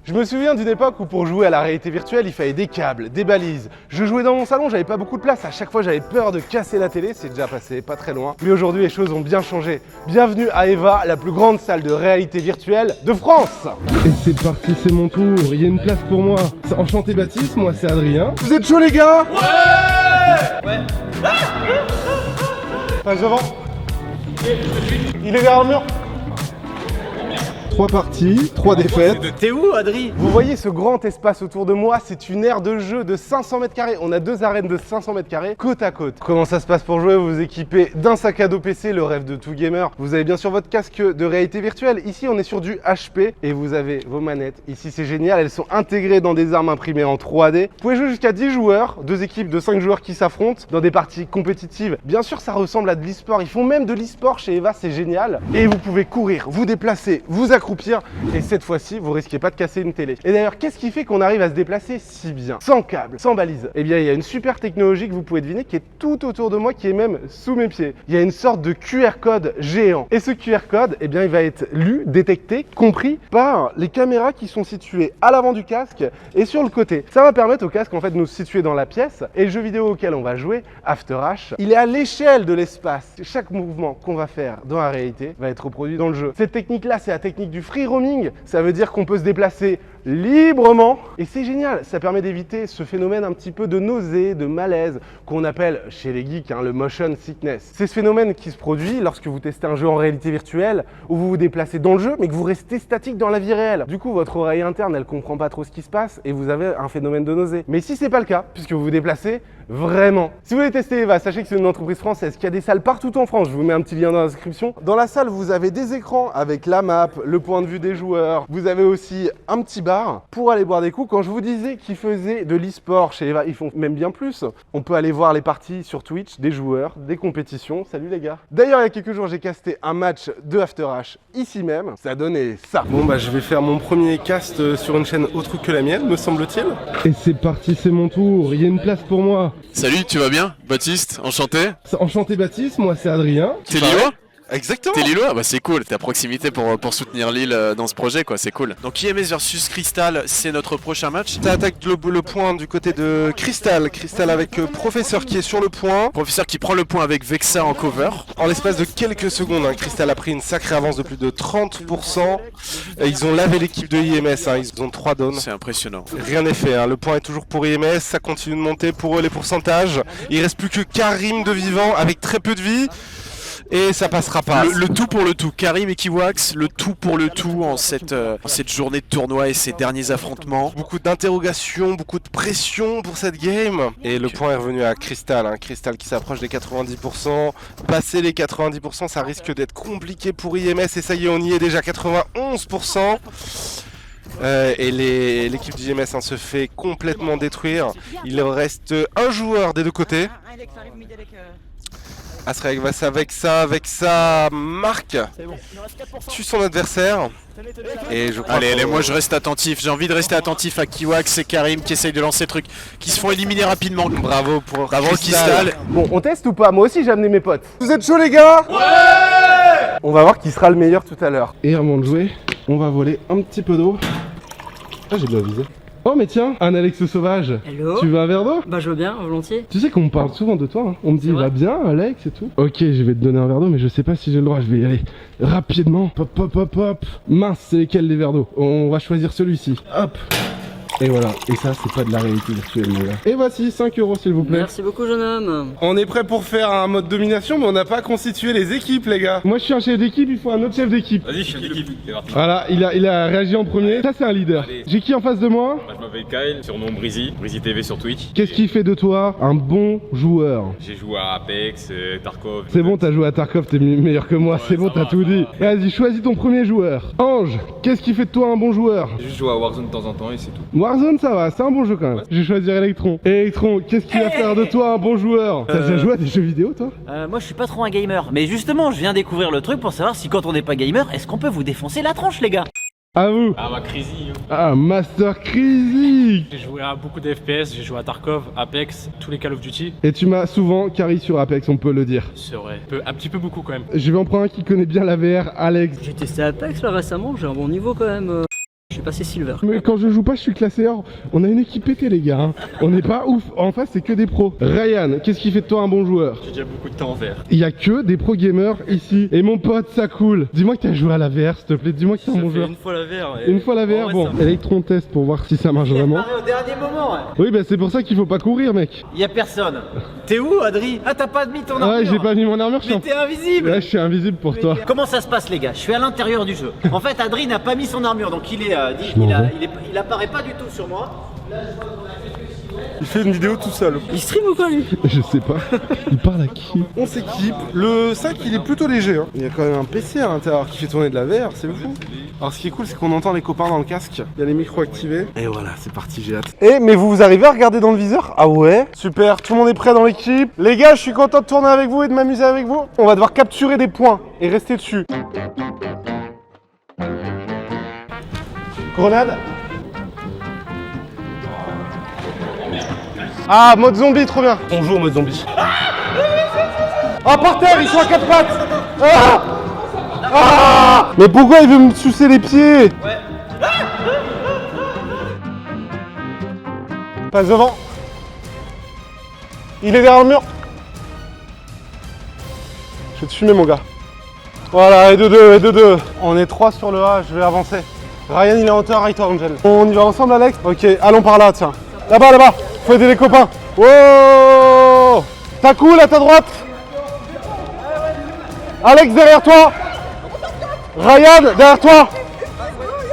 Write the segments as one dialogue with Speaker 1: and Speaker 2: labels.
Speaker 1: Je me souviens d'une époque où pour jouer à la réalité virtuelle, il fallait des câbles, des balises. Je jouais dans mon salon, j'avais pas beaucoup de place, à chaque fois j'avais peur de casser la télé, c'est déjà passé pas très loin. Mais aujourd'hui les choses ont bien changé. Bienvenue à EVA, la plus grande salle de réalité virtuelle de France. Et c'est parti, c'est mon tour, il y a une place pour moi. Enchanté Baptiste, moi c'est Adrien. Vous êtes chaud les gars? Ouais. Passe devant. Il est derrière le mur. 3 parties, 3 défaites.
Speaker 2: T'es où, Adri?
Speaker 1: Vous voyez ce grand espace autour de moi, c'est une aire de jeu de 500 mètres carrés. On a 2 arènes de 500 mètres carrés, côte à côte. Comment ça se passe pour jouer? Vous vous équipez d'un sac à dos PC, le rêve de tout gamer. Vous avez bien sûr votre casque de réalité virtuelle. Ici, on est sur du HP et vous avez vos manettes. Ici, c'est génial, elles sont intégrées dans des armes imprimées en 3D. Vous pouvez jouer jusqu'à 10 joueurs, 2 équipes de 5 joueurs qui s'affrontent dans des parties compétitives. Bien sûr, ça ressemble à de l'e-sport. Ils font même de l'e-sport chez EVA, c'est génial. Et vous pouvez courir, vous déplacer, vous accroupir. Et cette fois-ci, vous risquez pas de casser une télé. Et d'ailleurs, qu'est-ce qui fait qu'on arrive à se déplacer si bien? Sans câble, sans balise. Eh bien, il y a une super technologie que vous pouvez deviner qui est tout autour de moi, qui est même sous mes pieds. Il y a une sorte de QR code géant. Et ce QR code, eh bien, il va être lu, détecté, compris par les caméras qui sont situées à l'avant du casque et sur le côté. Ça va permettre au casque, en fait, de nous situer dans la pièce. Et le jeu vidéo auquel on va jouer, After H, il est à l'échelle de l'espace. Chaque mouvement qu'on va faire dans la réalité va être reproduit dans le jeu. Cette technique-là, c'est la technique du free roaming. Ça veut dire qu'on peut se déplacer librement et c'est génial, ça permet d'éviter ce phénomène un petit peu de nausée, de malaise qu'on appelle chez les geeks le motion sickness. C'est ce phénomène qui se produit lorsque vous testez un jeu en réalité virtuelle où vous vous déplacez dans le jeu mais que vous restez statique dans la vie réelle. Du coup votre oreille interne elle comprend pas trop ce qui se passe et vous avez un phénomène de nausée. Mais si c'est pas le cas, puisque vous vous déplacez vraiment. Si vous voulez tester EVA, sachez que c'est une entreprise française qui a des salles partout en France. Je vous mets un petit lien dans la description. Dans la salle, vous avez des écrans avec la map, le point de vue des joueurs. Vous avez aussi un petit bar pour aller boire des coups. Quand je vous disais qu'ils faisaient de l'e-sport chez EVA, ils font même bien plus. On peut aller voir les parties sur Twitch, des joueurs, des compétitions. Salut les gars. D'ailleurs, il y a quelques jours, j'ai casté un match de After H ici même. Ça a donné ça. Bon bah, je vais faire mon premier cast sur une chaîne autre que la mienne, me semble-t-il. Et c'est parti, c'est mon tour. Il y a une place pour moi.
Speaker 3: Salut, tu vas bien? Baptiste, enchanté.
Speaker 1: Enchanté Baptiste, moi c'est Adrien.
Speaker 3: T'es Lillois?
Speaker 1: Exactement.
Speaker 3: T'es Lillois? Bah c'est cool, t'es à proximité pour soutenir Lille dans ce projet quoi, c'est cool. Donc IMS versus Crystal, c'est notre prochain match.
Speaker 1: Ça attaque le point du côté de Crystal. Crystal avec Professeur qui est sur le point.
Speaker 3: Professeur qui prend le point avec Vexa en cover.
Speaker 1: En l'espace de quelques secondes, Crystal a pris une sacrée avance de plus de 30%. Ils ont lavé l'équipe de IMS, ils ont 3 downs.
Speaker 3: C'est impressionnant.
Speaker 1: Rien n'est fait, le point est toujours pour IMS, ça continue de monter pour eux les pourcentages. Il reste plus que Karim de vivant avec très peu de vie. Et ça passera pas.
Speaker 3: Le tout pour le tout. Karim et Kiwax, le tout pour le tout en cette journée de tournoi et ces derniers affrontements.
Speaker 1: Beaucoup d'interrogations, beaucoup de pression pour cette game. Et le point est revenu à Crystal. Crystal qui s'approche des 90%. Passer les 90%, ça risque d'être compliqué pour IMS. Et ça y est, on y est déjà 91%. Et l'équipe d'IMS se fait complètement détruire. Il reste un joueur des deux côtés. Asreg va avec ça, Marc tue son adversaire. Et je crois
Speaker 3: allez, moi je reste attentif, j'ai envie de rester attentif à Kiwax et Karim qui essayent de lancer trucs, qui se font éliminer rapidement.
Speaker 1: Bravo pour
Speaker 3: Crystal.
Speaker 1: Bon, on teste ou pas? Moi aussi j'ai amené mes potes. Vous êtes chauds les gars? Ouais. On va voir qui sera le meilleur tout à l'heure. Et avant de jouer, on va voler un petit peu d'eau. Ah, j'ai bien visé. Oh mais tiens, un Alex sauvage.
Speaker 4: Hello.
Speaker 1: Tu veux un verre d'eau?
Speaker 4: Bah je veux bien, volontiers.
Speaker 1: Tu sais qu'on me parle souvent de toi, on me dit va bien Alex et tout. Ok, je vais te donner un verre d'eau mais je sais pas si j'ai le droit, je vais y aller rapidement. Hop hop hop hop. Mince, c'est lesquels les verres d'eau? On va choisir celui-ci. Hop. Et voilà, et ça c'est pas de la réalité virtuelle les gars. Et voici 5 € s'il vous plaît.
Speaker 4: Merci beaucoup jeune homme.
Speaker 1: On est prêt pour faire un mode domination mais on n'a pas constitué les équipes les gars. Moi je suis un chef d'équipe, il faut un autre chef d'équipe.
Speaker 5: Vas-y, chef d'équipe, c'est parti.
Speaker 1: Voilà, il a réagi en premier. Ça c'est un leader. J'ai qui en face de moi?
Speaker 5: Moi, je m'appelle Kyle, surnom Breezy TV sur Twitch.
Speaker 1: Qu'est-ce qui fait de toi un bon joueur?
Speaker 5: J'ai joué à Apex, Tarkov.
Speaker 1: C'est bon, t'as joué à Tarkov, t'es meilleur que moi, c'est bon, t'as tout dit. Vas-y, choisis ton premier joueur. Ange, qu'est-ce qui fait de toi un bon joueur?
Speaker 5: J'ai juste joué à Warzone de temps en temps et c'est tout.
Speaker 1: Warzone, ça va, c'est un bon jeu quand même. Je vais choisir Electron. Electron, qu'est-ce qui va faire de toi un bon joueur? T'as déjà joué à des jeux vidéo toi?
Speaker 2: Moi je suis pas trop un gamer, mais justement je viens découvrir le truc pour savoir si quand on n'est pas gamer, est-ce qu'on peut vous défoncer la tronche les gars?
Speaker 1: À vous.
Speaker 5: Ah bah Crazy.
Speaker 1: Ah, Master Crazy.
Speaker 6: J'ai joué à beaucoup de FPS, j'ai joué à Tarkov, Apex, tous les Call of Duty.
Speaker 1: Et tu m'as souvent carry sur Apex, on peut le dire.
Speaker 6: C'est vrai, un petit peu beaucoup quand même.
Speaker 1: Je vais en prendre un qui connaît bien la VR, Alex.
Speaker 4: J'ai testé Apex là récemment, j'ai un bon niveau quand même. Je sais passé silver.
Speaker 1: Mais quand je joue pas, je suis classé or. On a une équipe pétée, les gars. Hein. On n'est pas ouf. En face, c'est que des pros. Ryan, qu'est-ce qui fait de toi un bon joueur?
Speaker 5: J'ai déjà beaucoup de temps en vert.
Speaker 1: Il y a que des pro gamers ici. Et mon pote, ça coule. Dis-moi que t'as joué à la VR, s'il te plaît. Dis-moi que t'es un bon joueur.
Speaker 5: Une fois la vert.
Speaker 1: Une fois la VR, bon. Electron test pour voir si ça marche vraiment.
Speaker 2: Au dernier moment, ouais.
Speaker 1: Oui, bah c'est pour ça qu'il faut pas courir, mec.
Speaker 2: Y a personne. T'es où, Adri? Ah, t'as pas mis ton armure?
Speaker 1: Ouais, j'ai pas mis mon armure,
Speaker 2: Mais t'es invisible.
Speaker 1: Ouais, je suis invisible pour toi.
Speaker 2: Comment ça se passe, les gars? Je suis à l'intérieur du jeu. En fait, Adri n'a pas mis son armure, donc il est, il apparaît pas du tout sur moi.
Speaker 1: Il fait une vidéo tout seul.
Speaker 4: Il stream ou quoi lui?
Speaker 1: Je sais pas. Il parle à qui? On s'équipe. Le sac, il est plutôt léger. Hein. Il y a quand même un PC à l'intérieur qui fait tourner de la VR, c'est fou. Alors ce qui est cool, c'est qu'on entend les copains dans le casque. Il y a les micros activés. Et voilà, c'est parti, j'ai hâte. Eh, mais vous arrivez à regarder dans le viseur? Ah ouais? Super, tout le monde est prêt dans l'équipe. Les gars, je suis content de tourner avec vous et de m'amuser avec vous. On va devoir capturer des points et rester dessus. Grenade. Ah, mode zombie, trop bien. On joue au mode zombie. Ah, par terre, ils sont à quatre pattes. Ah, ah. Mais pourquoi il veut me sucer les pieds? Passe devant. Il est derrière le mur. Je vais te fumer, mon gars. Voilà, et de deux. On est 3 sur le A, je vais avancer. Ryan, il est en hauteur, et toi, Angel. On y va ensemble, Alex? Ok, allons par là, tiens. Là-bas. Faut aider les copains. Wow! T'as cool à ta droite. Alex derrière toi. Ryan derrière toi.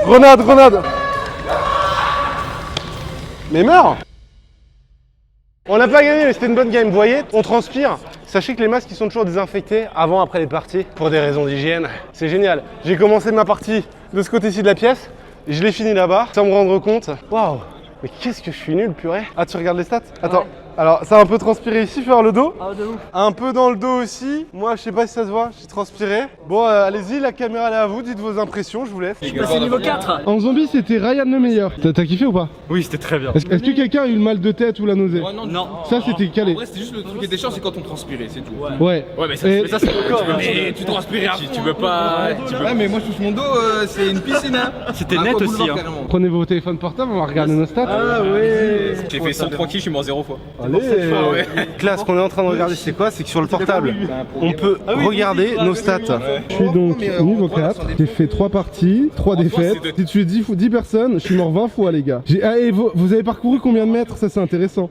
Speaker 1: Grenade. Mais meurs. On n'a pas gagné, mais c'était une bonne game. Vous voyez, on transpire. Sachez que les masques ils sont toujours désinfectés avant, après les parties, pour des raisons d'hygiène. C'est génial. J'ai commencé ma partie de ce côté-ci de la pièce. Et je l'ai fini là-bas, sans me rendre compte. Waouh! Mais qu'est-ce que je suis nul, purée. Ah, tu regardes les stats? Attends. Alors, ça a un peu transpiré ici, faire le dos.
Speaker 4: Ah de ouf.
Speaker 1: Un peu dans le dos aussi. Moi, je sais pas si ça se voit, j'ai transpiré. Bon, allez-y, la caméra elle est à vous, dites vos impressions, je vous laisse.
Speaker 4: Je suis passé niveau 4.
Speaker 1: En zombie, c'était Ryan le meilleur. T'as kiffé ou pas?
Speaker 5: Oui, c'était très bien.
Speaker 1: Est-ce que quelqu'un a eu le mal de tête ou la nausée?
Speaker 5: Non.
Speaker 1: Ça, c'était calé.
Speaker 5: En vrai, c'était juste le truc qui était chiant, c'est quand on transpirait, c'est tout.
Speaker 1: Ouais.
Speaker 5: Ouais, mais ça c'est le corps. Mais tu transpires. Tu peux pas.
Speaker 7: Ouais, mais moi je touche mon dos, c'est une piscine. Hein.
Speaker 5: C'était net aussi. Hein.
Speaker 1: Prenez vos téléphones portables, on va regarder nos stats.
Speaker 5: Ah ouais. J'ai fait 103 kills, je suis mort 0 fois.
Speaker 1: Allez. Là, ce qu'on est en train de regarder, c'est quoi? C'est que sur le portable, on peut regarder nos stats. Je suis donc niveau 4, j'ai fait 3 parties, 3 défaites. J'ai tué 10 personnes, je suis mort 20 fois, les gars. Et vous avez parcouru combien de mètres? Ça, c'est intéressant.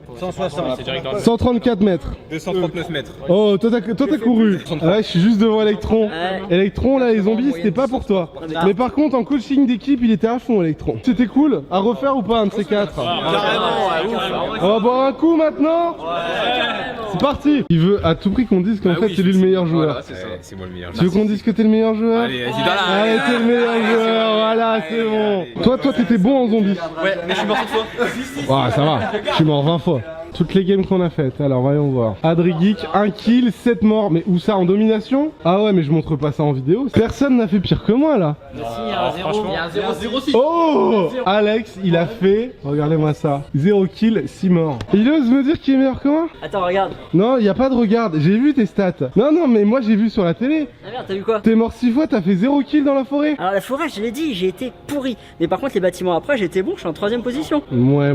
Speaker 1: 134 mètres.
Speaker 5: 239 mètres.
Speaker 1: Oh, toi t'as couru. Ah ouais, je suis juste devant Electron. Electron, là, les zombies, c'était pas pour toi. Mais par contre, en coaching d'équipe, il était à fond, Electron. C'était cool. À refaire ou pas, un de ces 4? On va boire un coup maintenant. C'est parti. Il veut à tout prix qu'on dise qu'en fait c'est lui le meilleur joueur.
Speaker 5: C'est moi le meilleur.
Speaker 1: Tu veux qu'on dise que t'es le meilleur joueur?
Speaker 5: Allez, vas-y, dans là.
Speaker 1: Allez, t'es le meilleur joueur, voilà, c'est bon. Toi t'étais bon en zombie.
Speaker 5: Ouais, mais je suis mort cette fois.
Speaker 1: Ouais, ça va, je suis mort 20 fois. Toutes les games qu'on a faites, alors voyons voir. Adri Geek, 1 kill, 7 morts, mais où ça, en domination? Ah ouais, mais je montre pas ça en vidéo. Personne n'a fait pire que moi là. Oh, Alex, il a fait, regardez-moi ça, 0 kill, 6 morts. Il ose me dire qu'il est meilleur que moi?
Speaker 4: Attends, regarde.
Speaker 1: Non, y a pas de regarde, j'ai vu tes stats. Non, mais moi j'ai vu sur la télé.
Speaker 4: Ah merde, t'as vu quoi?
Speaker 1: T'es mort 6 fois, t'as fait 0 kill dans la forêt.
Speaker 4: Alors la forêt, je l'ai dit, j'ai été pourri. Mais par contre, les bâtiments après, j'ai été bon, je suis en 3ème position.
Speaker 1: Ouais.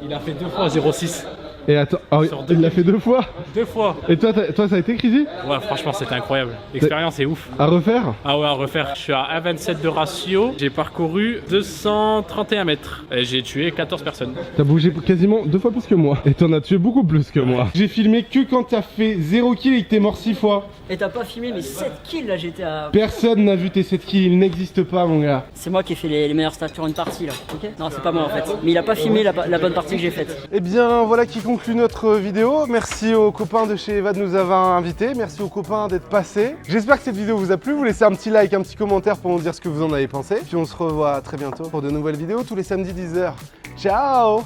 Speaker 6: Il a fait 2 fois 0,6.
Speaker 1: Et attends, ah oui, il l'a fait 2 fois.
Speaker 6: 2 fois.
Speaker 1: Et toi, ça a été Crazy?
Speaker 6: Ouais, franchement, c'était incroyable. L'expérience est ouf.
Speaker 1: À refaire?
Speaker 6: Ah ouais, à refaire. Je suis à 1,27 de ratio. J'ai parcouru 231 mètres. Et j'ai tué 14 personnes.
Speaker 1: T'as bougé quasiment 2 fois plus que moi. Et t'en as tué beaucoup plus que moi. J'ai filmé que quand t'as fait 0 kill et que t'es mort 6 fois.
Speaker 4: Et t'as pas filmé mes 7 kills là, j'étais à...
Speaker 1: Personne n'a vu tes 7 kills, ils n'existent pas, mon gars.
Speaker 4: C'est moi qui ai fait les meilleures stats sur une partie là, ok? Non, c'est pas moi en fait. Mais il a pas filmé la bonne partie que j'ai faite.
Speaker 1: Eh bien, voilà qui conclut notre vidéo. Merci aux copains de chez Eva de nous avoir invités. Merci aux copains d'être passés. J'espère que cette vidéo vous a plu. Vous laissez un petit like, un petit commentaire pour nous dire ce que vous en avez pensé. Puis on se revoit très bientôt pour de nouvelles vidéos tous les samedis 10h. Ciao!